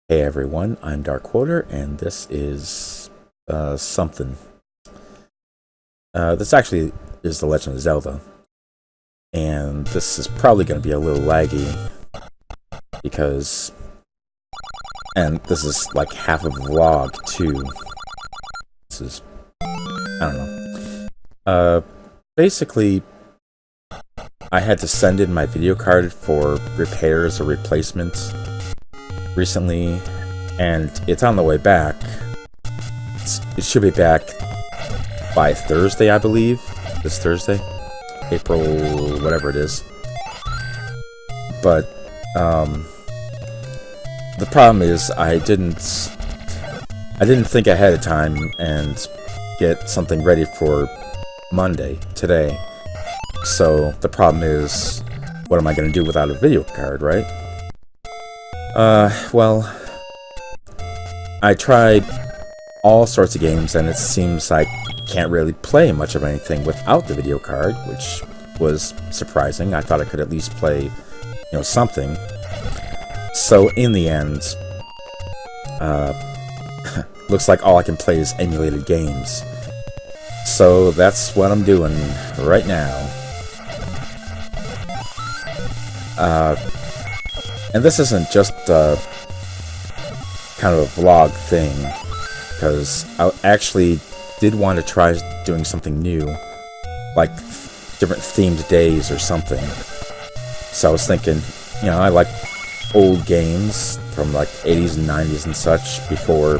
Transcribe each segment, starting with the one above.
Hey everyone, I'm Dark Quarter, and this is something. This actually is The Legend of Zelda, and this is probably going to be a little laggy because, and this is like half a vlog too. This is, I don't know. Basically, I had to send in my video card for repairs or replacements recently, and it's on the way back. It should be back by Thursday, I believe. This Thursday, April whatever it is. But the problem is I didn't think ahead of time and get something ready for Monday, today. So the problem is, what am I going to do without a video card, right? Well, I tried all sorts of games, and it seems like I can't really play much of anything without the video card, which was surprising. I thought I could at least play, something. So in the end, looks like all I can play is emulated games. So that's what I'm doing right now. And this isn't just kind of a vlog thing, because I actually did want to try doing something new, like different themed days or something. So I was thinking, I like old games from like 80s and 90s and such, before,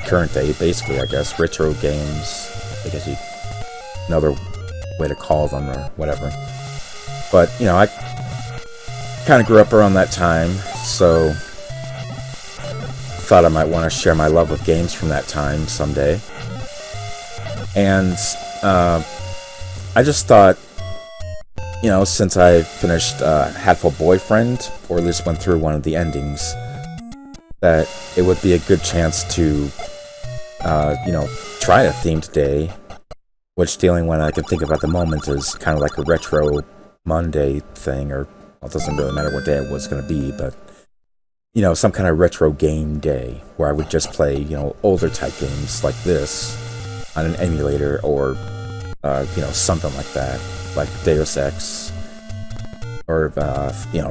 current day, basically, I guess, retro games, I guess another way to call them or whatever. But, I kind of grew up around that time, so thought I might want to share my love of games from that time someday. And I just thought, since I finished Hatful Boyfriend, or at least went through one of the endings, that it would be a good chance to, try a themed day, which the only one I can think of at the moment is kind of like a retro Monday thing, or well, it doesn't really matter what day it was going to be, but, some kind of retro game day where I would just play, older type games like this on an emulator, or, something like that, like Deus Ex, or,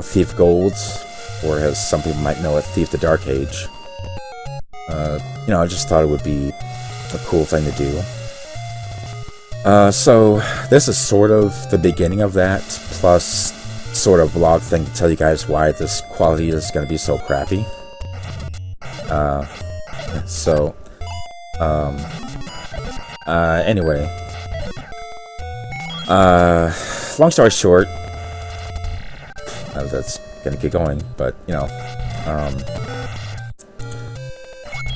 Thief Gold, or as some people might know it, Thief the Dark Age. I just thought it would be a cool thing to do. So this is sort of the beginning of that, plus sort of vlog thing to tell you guys why this quality is going to be so crappy. Anyway, long story short, that's gonna get going, but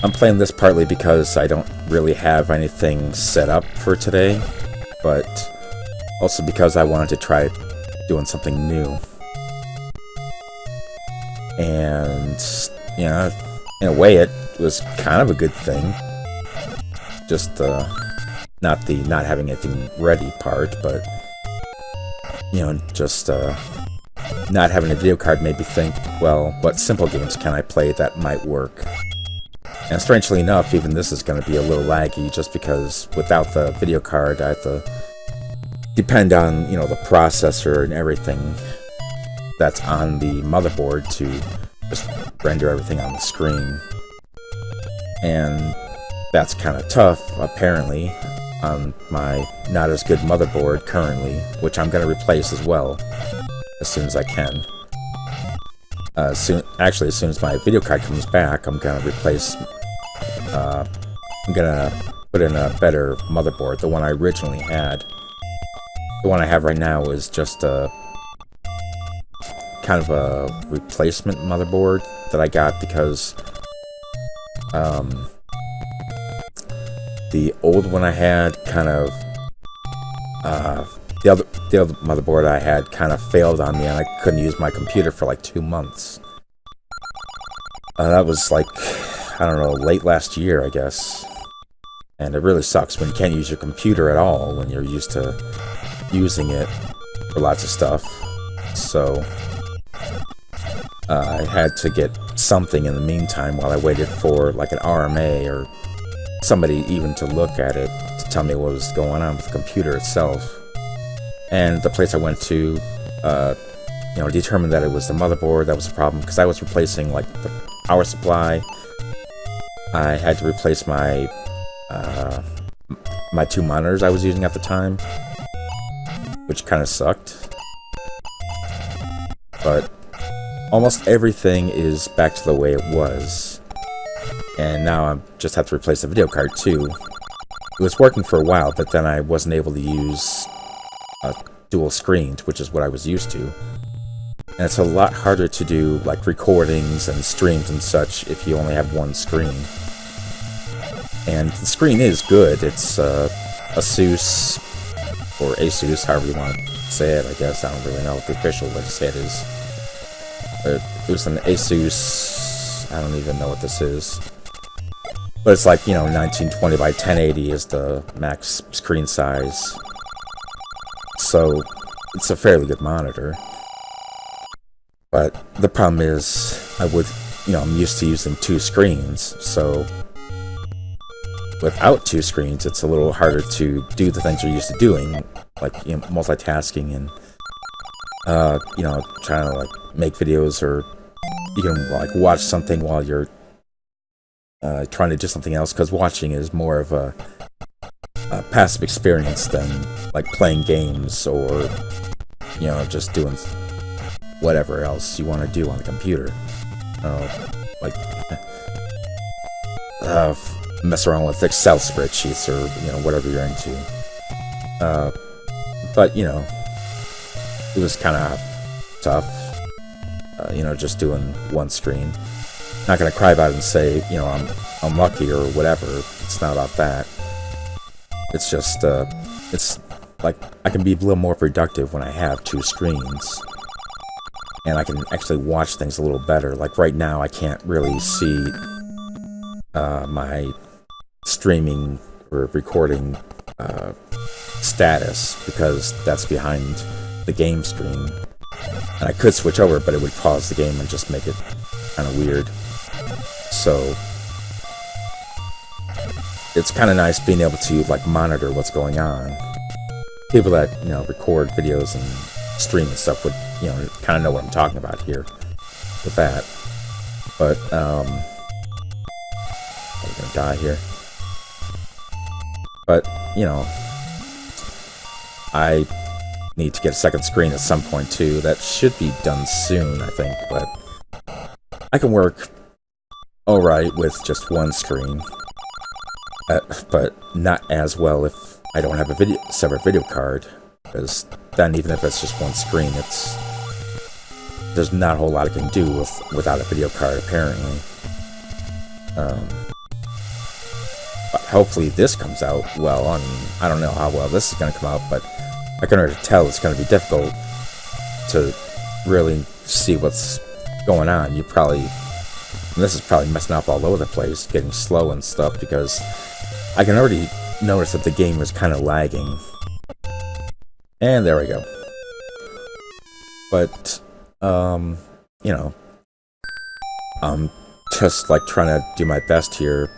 I'm playing this partly because I don't really have anything set up for today, but also because I wanted to try doing something new. And, in a way it was kind of a good thing. Just, not the not having anything ready part, but, just, not having a video card made me think, well, what simple games can I play that might work? And strangely enough, even this is going to be a little laggy, just because without the video card, I have to depend on, the processor and everything that's on the motherboard to just render everything on the screen. And that's kind of tough, apparently, on my not as good motherboard currently, which I'm going to replace as well as soon as I can. As soon as my video card comes back, I'm going to replace, I'm going to put in a better motherboard. The one I originally had. The one I have right now is just a kind of a replacement motherboard that I got because the old one I had kind of the other motherboard I had kind of failed on me, and I couldn't use my computer for like 2 months. That was like, I don't know, late last year, I guess. And it really sucks when you can't use your computer at all when you're used to using it for lots of stuff. So I had to get something in the meantime while I waited for like an RMA or somebody even to look at it to tell me what was going on with the computer itself. And the place I went to, determined that it was the motherboard that was the problem, because I was replacing like the power supply. I had to replace my my 2 monitors I was using at the time, which kind of sucked. But almost everything is back to the way it was. And now I just have to replace the video card too. It was working for a while, but then I wasn't able to use dual screens, which is what I was used to. And it's a lot harder to do like recordings and streams and such if you only have one screen. And the screen is good. It's Asus, or Asus, however you want to say it, I guess. I don't really know what the official way to say it is. It was an Asus, I don't even know what this is. But it's like, 1920 by 1080 is the max screen size. So, it's a fairly good monitor. But the problem is, I'm used to using 2 screens, so without 2 screens, it's a little harder to do the things you're used to doing, like, multitasking and, trying to, like, make videos, or you can, like, watch something while you're trying to do something else, because watching is more of a passive experience than, like, playing games or, just doing whatever else you want to do on the computer. Mess around with Excel spreadsheets or, whatever you're into. But, it was kind of tough, just doing one screen. Not gonna cry about it and say, I'm unlucky or whatever. It's not about that. It's just, it's like, I can be a little more productive when I have 2 screens. And I can actually watch things a little better. Like right now, I can't really see my streaming or recording status, because that's behind the game screen. And I could switch over, but it would pause the game and just make it kind of weird. So it's kind of nice being able to like monitor what's going on. People that record videos and stream and stuff would kind of know what I'm talking about here with that. But I'm gonna die here. But I need to get a second screen at some point too. That should be done soon, I think, but I can work alright with just one screen, but not as well if I don't have a separate video card, because then even if it's just one screen, there's not a whole lot I can do without a video card, apparently. But hopefully this comes out well. I mean, I don't know how well this is going to come out, but I can already tell it's going to be difficult to really see what's going on. This is probably messing up all over the place, getting slow and stuff, because I can already notice that the game is kind of lagging. And there we go. But, I'm just like trying to do my best here,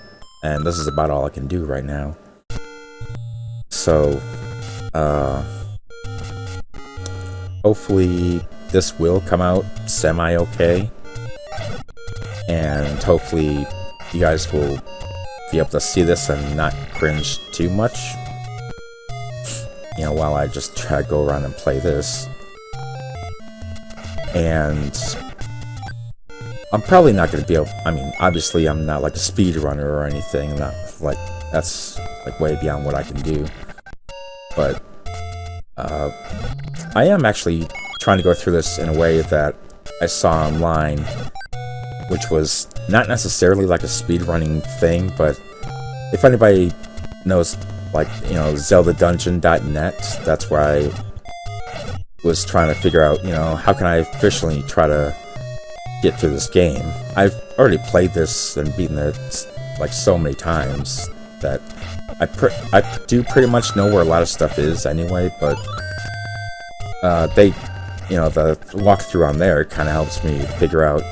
and this is about all I can do right now. So, hopefully this will come out semi-okay, and hopefully you guys will be able to see this and not cringe too much, while I just try to go around and play this. And I'm probably not going to be able, obviously I'm not like a speedrunner or anything, not like, that's like way beyond what I can do, but I am actually trying to go through this in a way that I saw online, which was not necessarily like a speedrunning thing, but if anybody knows, like, zeldadungeon.net, that's where I was trying to figure out, how can I efficiently try to get through this game. I've already played this and beaten it like so many times that I do pretty much know where a lot of stuff is anyway, but the walkthrough on there kind of helps me figure out,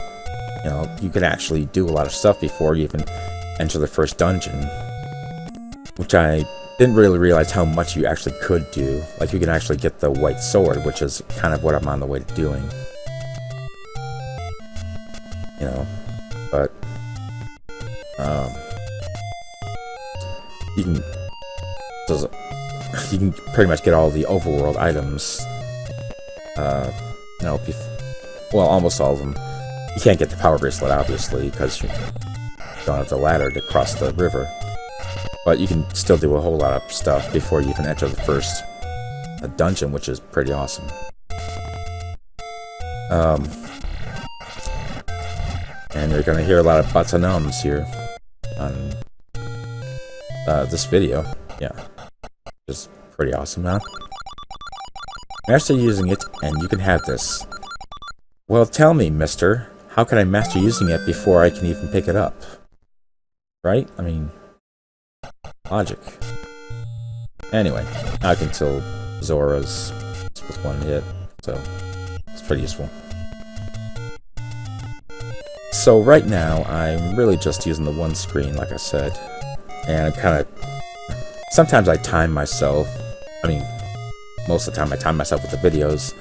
you know, you can actually do a lot of stuff before you even enter the first dungeon, which I didn't really realize how much you actually could do. Like, you can actually get the white sword, which is kind of what I'm on the way to doing. You know, but you can pretty much get all the overworld items. You know, well, almost all of them. You can't get the power bracelet, obviously, because you don't have the ladder to cross the river. But you can still do a whole lot of stuff before you even enter the first dungeon, which is pretty awesome. And you're gonna hear a lot of butts and ums here on this video. Yeah, just pretty awesome, huh? Master using it, and you can have this. Well, tell me, mister, how can I master using it before I can even pick it up? Right? I mean, logic. Anyway, I can kill Zora's with one hit, so it's pretty useful. So right now, I'm really just using the one screen, like I said, and I'm kind of... Sometimes I time myself. I mean, most of the time I time myself with the videos,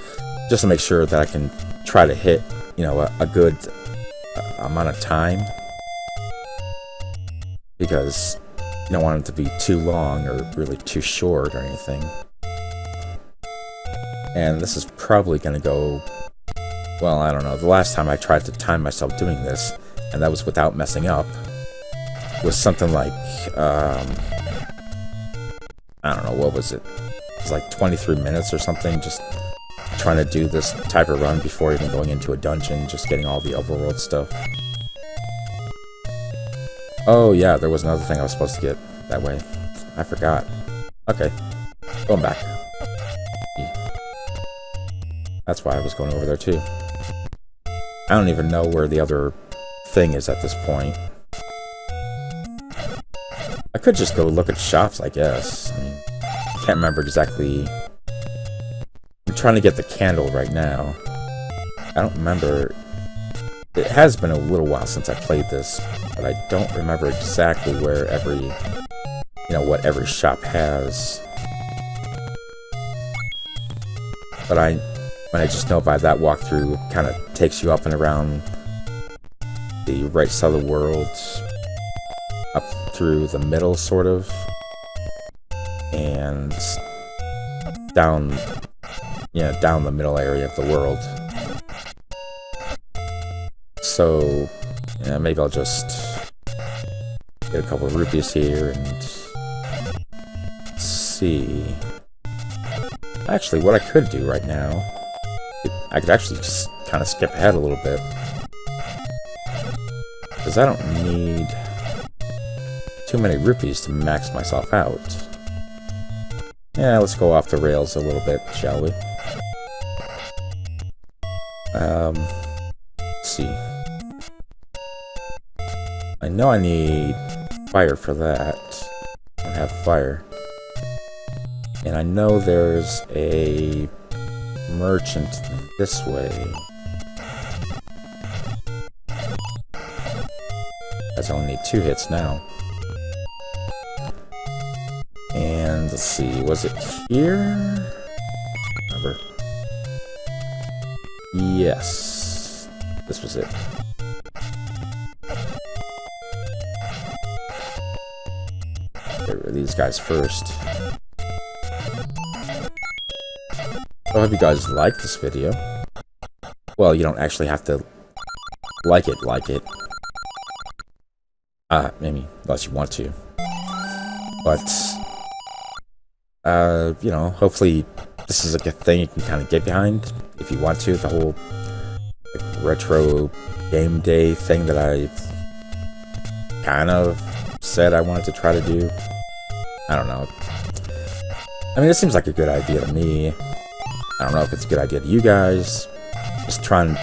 just to make sure that I can try to hit, you know, a good amount of time, because you don't want it to be too long or really too short or anything. And this is probably going to go, well, I don't know. The last time I tried to time myself doing this, and that was without messing up, was something like, I don't know, what was it? It was like 23 minutes or something, just trying to do this type of run before even going into a dungeon, just getting all the overworld stuff. Oh yeah, there was another thing I was supposed to get that way. I forgot. Okay, going back. That's why I was going over there too. I don't even know where the other thing is at this point. I could just go look at shops, I guess. I mean, I can't remember exactly. I'm trying to get the candle right now. I don't remember. It has been a little while since I played this, but I don't remember exactly where every, you know, what every shop has. But I just know by that walkthrough, kind of takes you up and around the right side of the world, up through the middle, sort of, and down, yeah, down the middle area of the world. So, yeah, maybe I'll just get a couple of rupees here and see. Actually, what I could do right now, I could actually just kind of skip ahead a little bit, because I don't need too many rupees to max myself out. Yeah, let's go off the rails a little bit, shall we? Let's see. I know I need fire for that. I don't have fire. And I know there's a merchant this way. I only need 2 hits now. And let's see, was it here? Remember? Yes, this was it. Get rid of these guys first. I hope you guys like this video. Well, you don't actually have to like it. Maybe, unless you want to. But, you know, hopefully this is a good thing you can kind of get behind, if you want to. The whole like, retro game day thing that I kind of said I wanted to try to do. I don't know. I mean, it seems like a good idea to me. I don't know if it's a good idea to you guys. Just trying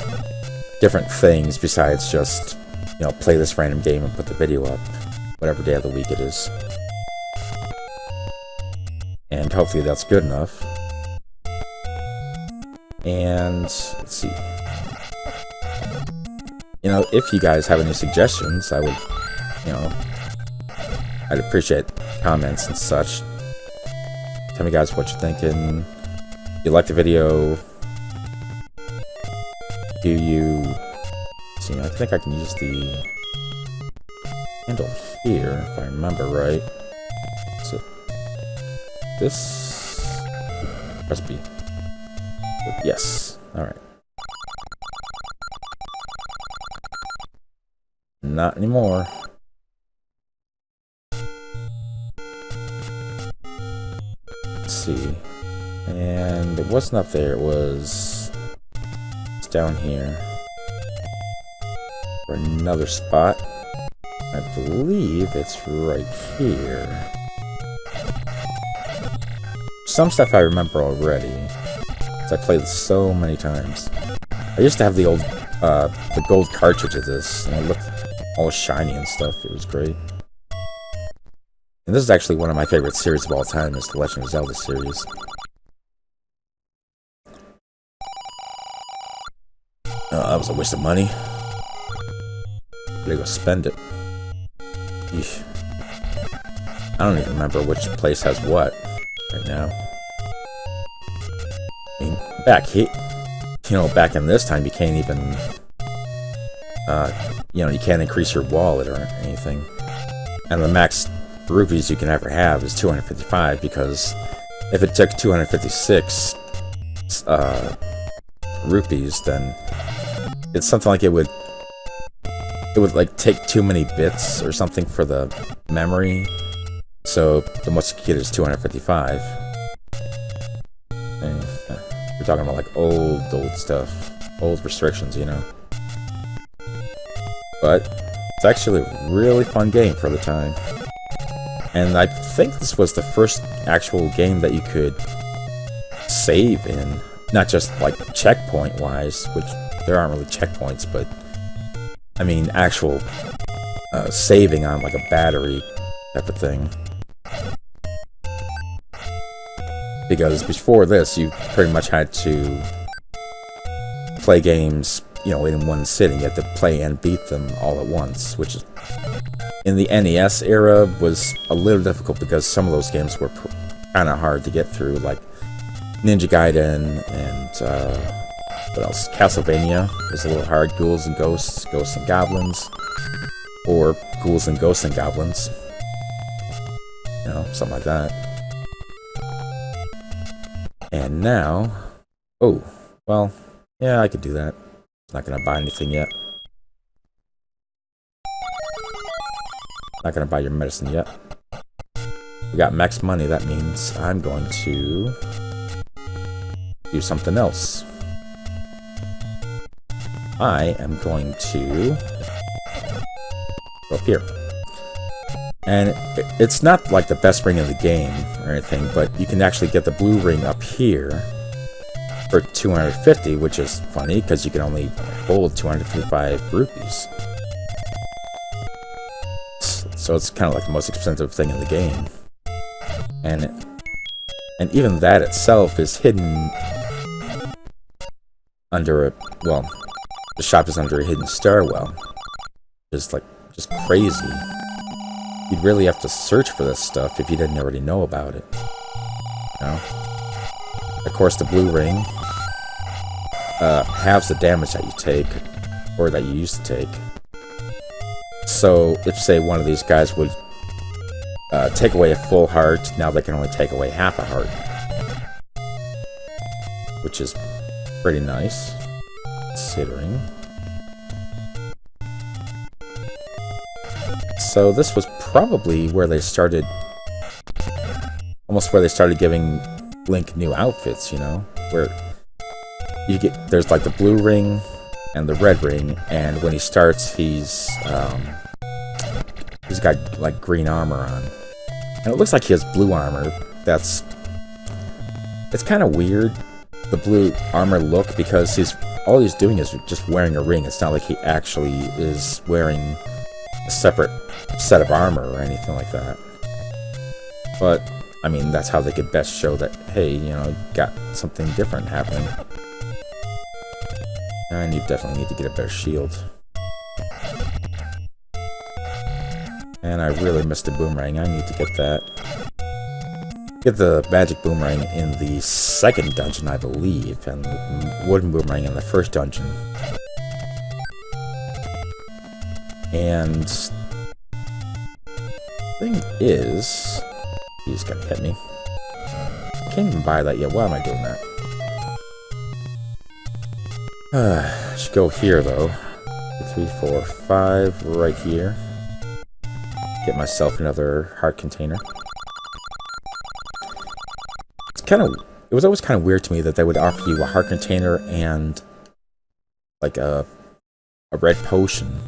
different things besides just, you know, play this random game and put the video up, whatever day of the week it is. And hopefully that's good enough. And let's see. you know, if you guys have any suggestions, I would, you know, I'd appreciate comments and such. Tell me guys what you're thinking. If you like the video, do you see, I think I can use the handle here if I remember right. So this press B. Yes. Alright. Not anymore. Let's see. And it wasn't up there, it's down here. For another spot. I believe it's right here. Some stuff I remember already, because I played this so many times. I used to have the old, the gold cartridge of this, and it looked all shiny and stuff. It was great. And this is actually one of my favorite series of all time, is the Legend of Zelda series. That was a waste of money. Gotta go spend it. Eesh. I don't even remember which place has what right now. I mean, back in this time, you can't even, you know, you can't increase your wallet or anything. And the max rupees you can ever have is 255, because if it took 256 rupees, then it's something like it would like take too many bits or something for the memory. So the most you get is 255. And we're talking about like old stuff, old restrictions, you know. But it's actually a really fun game for the time. And I think this was the first actual game that you could save in, not just like checkpoint wise, which there aren't really checkpoints, but I mean actual saving on like a battery type of thing. Because before this, you pretty much had to play games, you know, in one sitting. You had to play and beat them all at once, which is, in the NES era, was a little difficult because some of those games were kind of hard to get through, like Ninja Gaiden and what else? Castlevania was a little hard. Ghouls and Ghosts, Ghosts and Goblins, or Ghouls and Ghosts and Goblins. You know, something like that. And now, oh, well, yeah, I could do that. Not gonna buy anything yet. Not gonna buy your medicine yet. We got max money, that means I'm going to do something else. I am going to go up here. And it's not like the best ring in the game or anything, but you can actually get the blue ring up here for 250, which is funny because you can only hold 255 rupees. So it's kind of like the most expensive thing in the game. And even that itself is hidden under a, well, the shop is under a hidden stairwell. It's like just crazy. You'd really have to search for this stuff if you didn't already know about it. You know? Of course, the blue ring halves the damage that you take, or that you used to take. So, if, say, one of these guys would take away a full heart, now they can only take away half a heart. Which is pretty nice, considering. So this was probably where they started, almost where they started giving Link new outfits, you know? Where you get, there's like the blue ring and the red ring, and when he starts, he's got like green armor on. And it looks like he has blue armor. It's kind of weird, the blue armor look, because all he's doing is just wearing a ring. It's not like he actually is wearing a separate set of armor or anything like that. But I mean, that's how they could best show that, hey, you know, got something different happening. And you definitely need to get a better shield. And I really missed the boomerang. I need to get that. Get the magic boomerang in the second dungeon, I believe, and the wooden boomerang in the first dungeon. And thing is, he's gonna hit me. I can't even buy that yet. Why am I doing that? I should go here though. 2, 3, 4, 5, right here. Get myself another heart container. It was always kind of weird to me that they would offer you a heart container and like a red potion.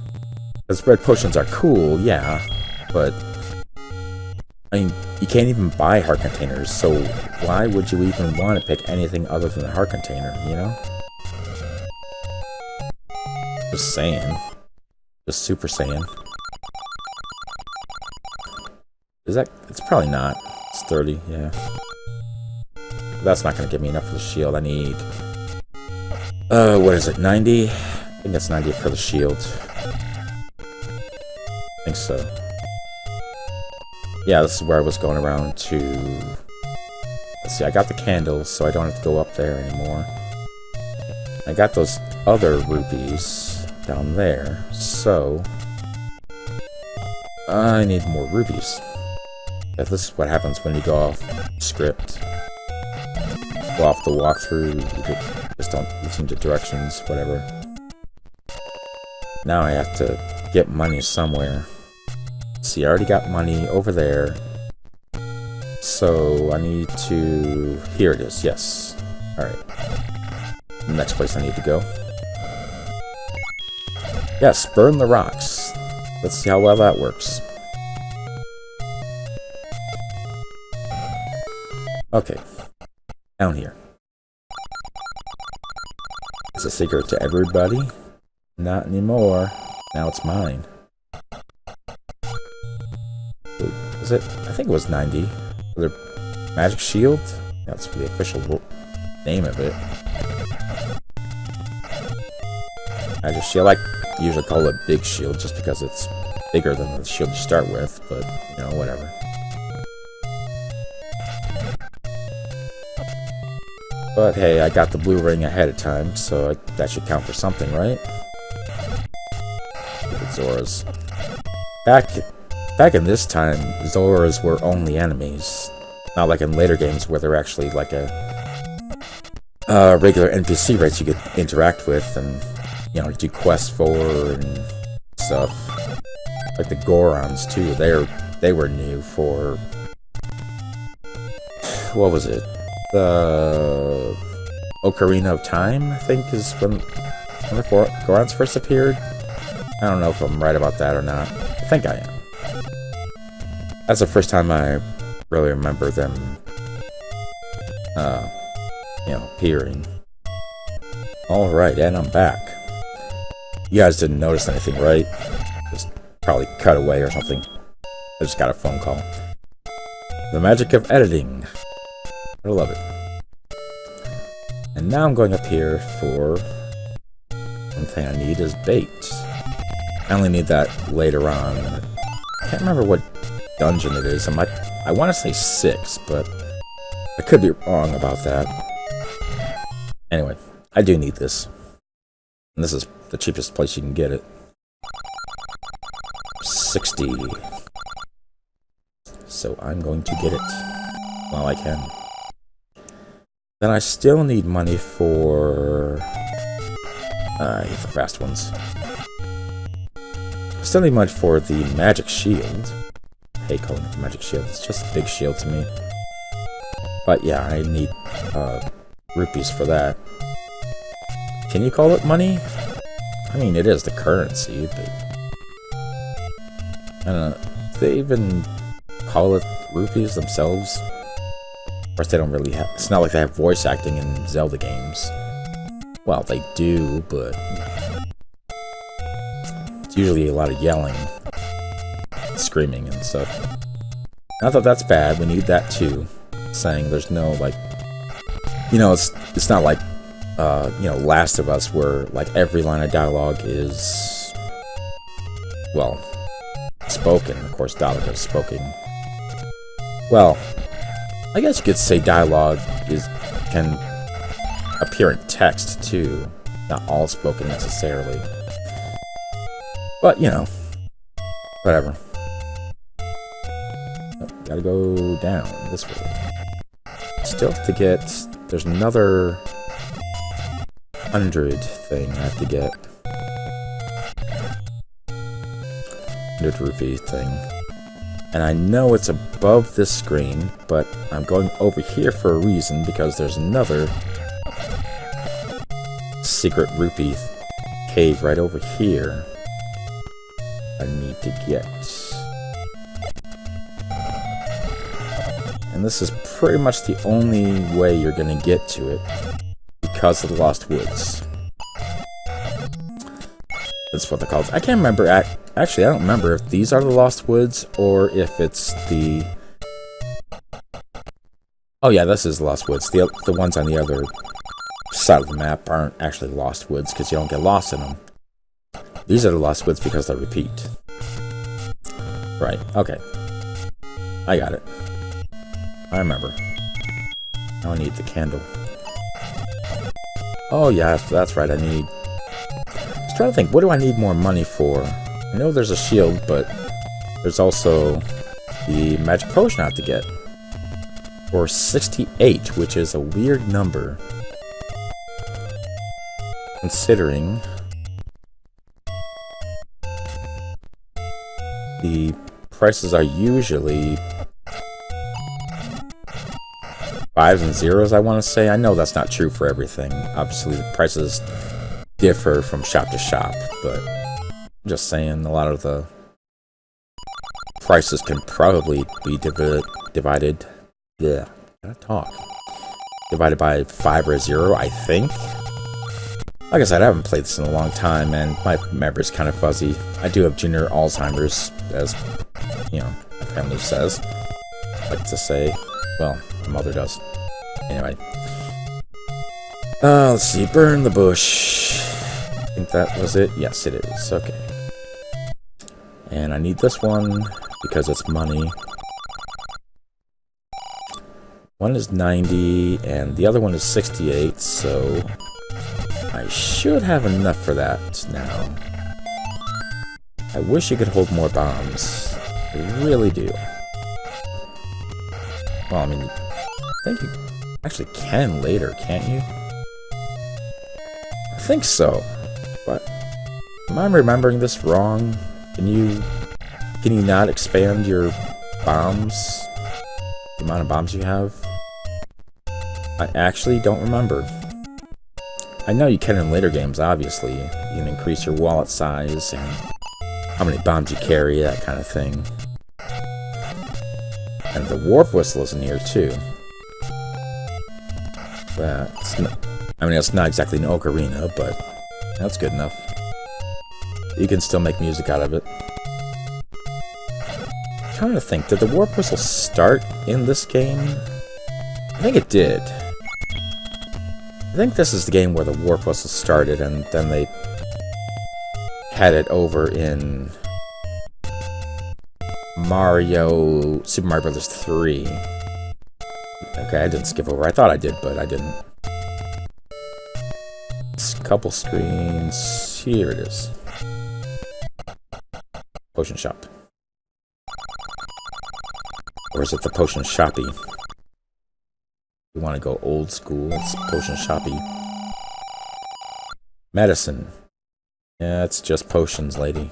Because red potions are cool, yeah, but I mean, you can't even buy heart containers, so why would you even want to pick anything other than a heart container, you know? Just saying. Just super saying. Is that... It's probably not. It's 30, yeah. That's not going to give me enough for the shield. I need... what is it, 90? I think that's 90 for the shield. I think so. Yeah, this is where I was going around to... Let's see, I got the candles, so I don't have to go up there anymore. I got those other rupees down there, so... I need more rupees. Yeah, this is what happens when you go off script. Go off the walkthrough, you just don't listen to directions, whatever. Now I have to get money somewhere. See, I already got money over there. So I need to... Here it is, yes. Alright. The next place I need to go. Yes, burn the rocks. Let's see how well that works. Okay. Down here. It's a secret to everybody. Not anymore. Now it's mine. Is it? I think it was 90. The magic shield? That's the official name of it. Magic shield. I usually call it big shield just because it's bigger than the shield you start with, but, you know, whatever. But hey, I got the blue ring ahead of time, so that should count for something, right? Look at Zoras. Back in this time, Zoras were only enemies. Not like in later games where they're actually like a regular NPC race you could interact with and, you know, do quests for and stuff. Like the Gorons too. They were new for... What was it? The Ocarina of Time, I think, is when the Gorons first appeared. I don't know if I'm right about that or not. I think I am. That's the first time I really remember them, you know, appearing. Alright, and I'm back. You guys didn't notice anything, right? Just probably cut away or something. I just got a phone call. The magic of editing. I love it. And now I'm going up here for... One thing I need is bait. I only need that later on. I can't remember what dungeon it is. I want to say 6, but I could be wrong about that. Anyway, I do need this. And this is the cheapest place you can get it. 60. So I'm going to get it while I can. Then I still need money for... the fast ones. I still need money for the magic shield. I hate calling it the magic shield, it's just a big shield to me. But yeah, I need rupees for that. Can you call it money? I mean, it is the currency, but... I don't know, do they even call it rupees themselves? Of course, they don't really have... It's not like they have voice acting in Zelda games. Well, they do, but... It's usually a lot of yelling. Screaming and stuff. Not that that's bad, we need that too. Saying there's no, like... You know, it's not like, you know, Last of Us, where, like, every line of dialogue is... Well, spoken. Of course, dialogue is spoken. Well, I guess you could say dialogue can appear in text too. Not all spoken necessarily. But, you know, whatever. Oh, gotta go down this way. Still have to get... There's another 100 thing I have to get. 100 rupee thing. And I know it's above this screen, but I'm going over here for a reason, because there's another secret rupee cave right over here I need to get. And this is pretty much the only way you're gonna get to it, because of the Lost Woods. That's what they're called. I can't remember, actually I don't remember if these are the Lost Woods, or if it's the... Oh yeah, this is Lost Woods. The ones on the other side of the map aren't actually Lost Woods, because you don't get lost in them. These are the Lost Woods because they repeat. Right, okay. I got it. I remember. Now I need the candle. Oh yeah, that's right, I need... I was trying to think, what do I need more money for? I know there's a shield, but there's also the magic potion I have to get. For 68, which is a weird number. Considering the prices are usually 5s and 0s, I want to say. I know that's not true for everything. Obviously, the prices differ from shop to shop, but I'm just saying a lot of the prices can probably be divided. Yeah, gotta talk. Divided by 5 or 0, I think. Like I said, I haven't played this in a long time, and my memory's kind of fuzzy. I do have junior Alzheimer's, as, you know, my family says. I like to say. Well, my mother does. Anyway. Let's see. Burn the bush. I think that was it. Yes, it is. Okay. And I need this one because it's money. One is 90, and the other one is 68, so I should have enough for that now. I wish you could hold more bombs. I really do. Well, I mean, I think you actually can later, can't you? I think so. But am I remembering this wrong? Can you not expand your bombs? The amount of bombs you have? I actually don't remember. I know you can in later games, obviously. You can increase your wallet size and how many bombs you carry, that kind of thing. And the warp whistle is in here too. That's not, I mean, it's not exactly an ocarina, but that's good enough. You can still make music out of it. I'm trying to think, did the warp whistle start in this game? I think it did. I think this is the game where the warp whistle started, and then they had it over in Super Mario Brothers 3. Okay, I didn't skip over. I thought I did, but I didn't. It's a couple screens. Here it is. Potion shop. Or is it the potion shoppy? We want to go old school. It's potion shoppy. Medicine. Yeah, it's just potions, lady.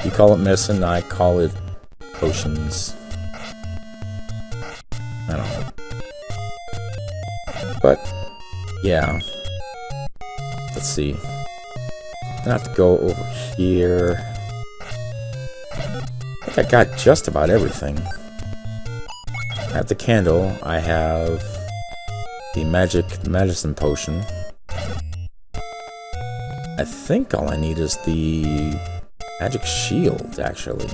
You call it medicine, I call it potions. I don't know. But, yeah. Let's see. I have to go over here. I think I got just about everything. I have the candle. I have the magic medicine potion. I think all I need is the magic shield, actually.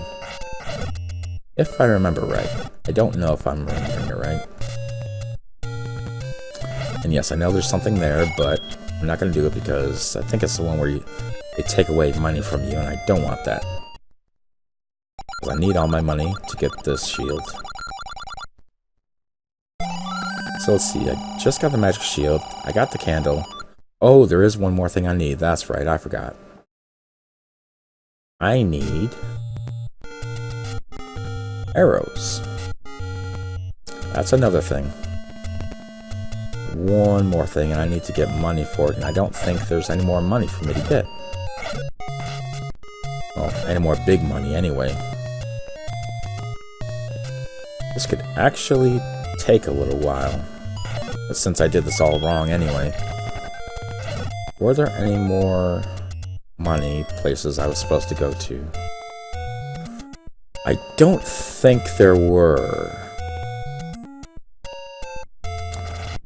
If I remember right. I don't know if I'm remembering it right. And yes, I know there's something there, but I'm not going to do it because I think it's the one where you they take away money from you, and I don't want that. Because I need all my money to get this shield. So let's see, I just got the magic shield, I got the candle. Oh, there is one more thing I need, that's right, I forgot. I need arrows. That's another thing. One more thing, and I need to get money for it, and I don't think there's any more money for me to get. Well, any more big money anyway. This could actually take a little while, since I did this all wrong anyway. Were there any more money places I was supposed to go to? I don't think there were.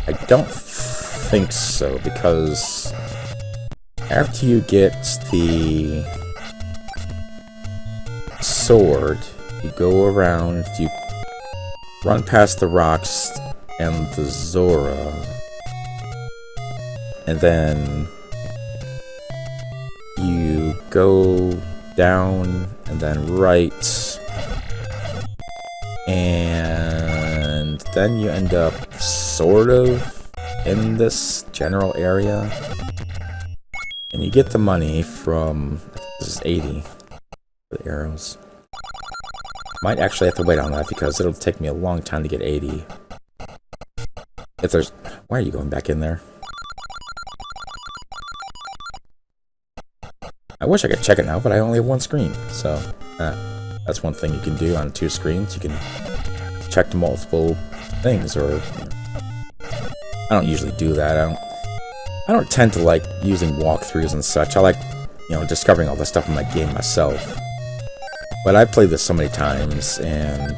I don't think so, because after you get the sword, you go around, you run past the rocks and the Zora, and then you go down and then right, and then you end up sort of in this general area, and you get the money from, this is 80 for the arrows. Might actually have to wait on that because it'll take me a long time to get 80. If there's, why are you going back in there? I wish I could check it now, but I only have one screen, so that's one thing you can do on 2 screens. You can check multiple things, or you know, I don't usually do that. I don't tend to like using walkthroughs and such. I like, you know, discovering all the stuff in my game myself. But I've played this so many times and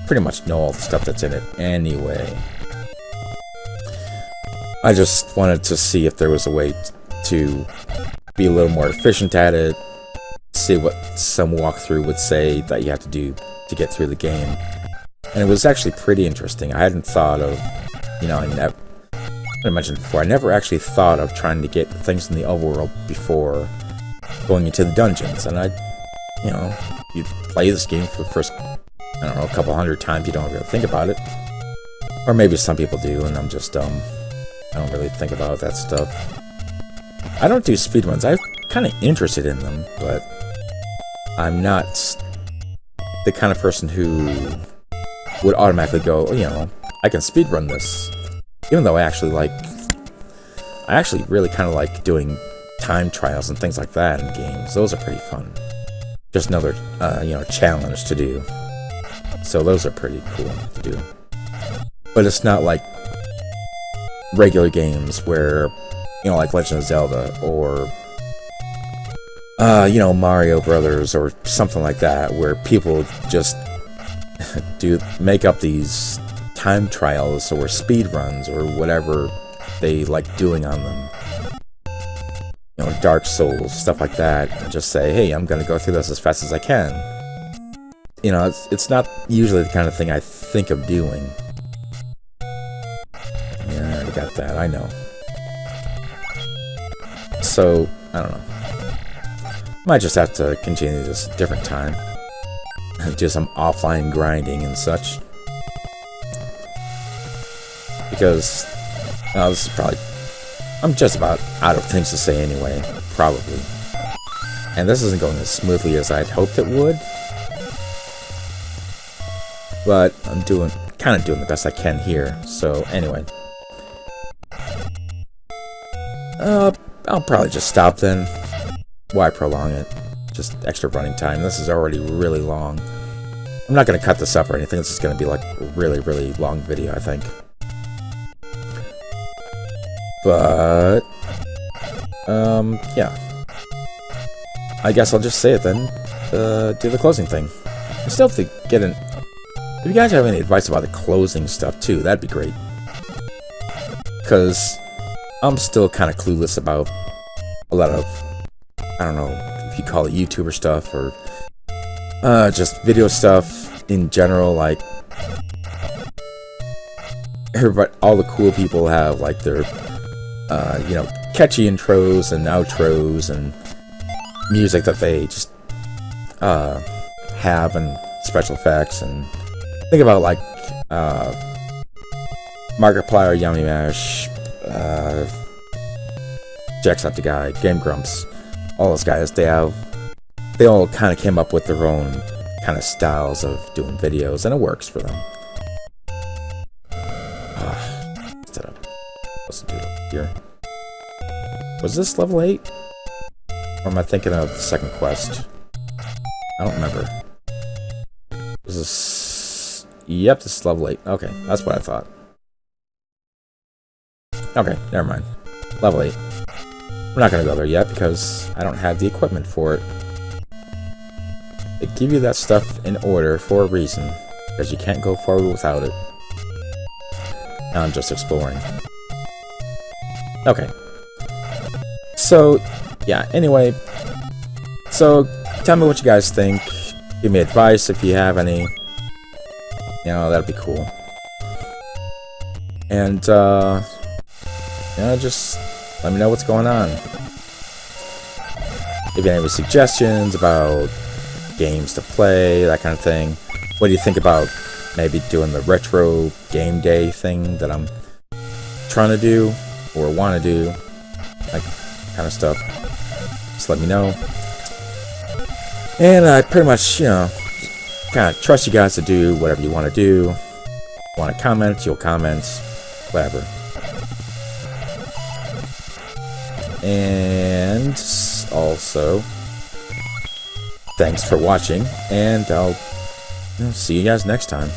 pretty much know all the stuff that's in it anyway. I just wanted to see if there was a way to be a little more efficient at it, see what some walkthrough would say that you have to do to get through the game. And it was actually pretty interesting. I hadn't thought of, you know, I mentioned before, I never actually thought of trying to get things in the overworld before going into the dungeons. And you know, you play this game for the first, I don't know, a couple hundred times, you don't really think about it. Or maybe some people do, and I'm just dumb. I don't really think about that stuff. I don't do speedruns. I'm kind of interested in them, but I'm not the kind of person who would automatically go, oh, you know, I can speedrun this. Even though I actually really kind of like doing time trials and things like that in games. Those are pretty fun. Just another, you know, challenge to do. So those are pretty cool to do. But it's not like regular games where, you know, like Legend of Zelda or, you know, Mario Brothers or something like that, where people just make up these time trials or speed runs or whatever they like doing on them. You know, Dark Souls, stuff like that, and just say, hey, I'm gonna go through this as fast as I can. You know, it's not usually the kind of thing I think of doing. Yeah, I already got that, I know. So, I don't know. Might just have to continue this a different time. Do some offline grinding and such. Because, this is probably, I'm just about out of things to say anyway, probably. And this isn't going as smoothly as I'd hoped it would. But I'm kind of doing the best I can here, so anyway. I'll probably just stop then. Why prolong it? Just extra running time. This is already really long. I'm not going to cut this up or anything. This is going to be like a really, really long video, I think. But, yeah. I guess I'll just say it then. Do the closing thing. I still have to get in. If you guys have any advice about the closing stuff too, that'd be great. Because I'm still kind of clueless about a lot of, I don't know if you call it YouTuber stuff or just video stuff in general. Like, everybody, all the cool people have like their, you know, catchy intros and outros and music that they just have, and special effects. And think about like Markiplier, Yummy Mash, Jacksepticeye, Game Grumps, all those guys. They all kind of came up with their own kind of styles of doing videos, and it works for them. What's that up? What's it do here? Was this level 8? Or am I thinking of the second quest? I don't remember. Is this... Yep, this is level 8. Okay, that's what I thought. Okay, never mind. Level 8. We're not gonna go there yet because I don't have the equipment for it. They give you that stuff in order for a reason, because you can't go forward without it. Now I'm just exploring. Okay. So, yeah, anyway. So, tell me what you guys think. Give me advice if you have any. You know, that'd be cool. And, you know, just let me know what's going on. If you have any suggestions about games to play, that kind of thing. What do you think about maybe doing the retro game day thing that I'm trying to do or want to do? That kind of stuff. Just let me know. And I pretty much, you know, kind of trust you guys to do whatever you want to do. Want to comment, you'll comment. Whatever. And also, thanks for watching, and I'll see you guys next time.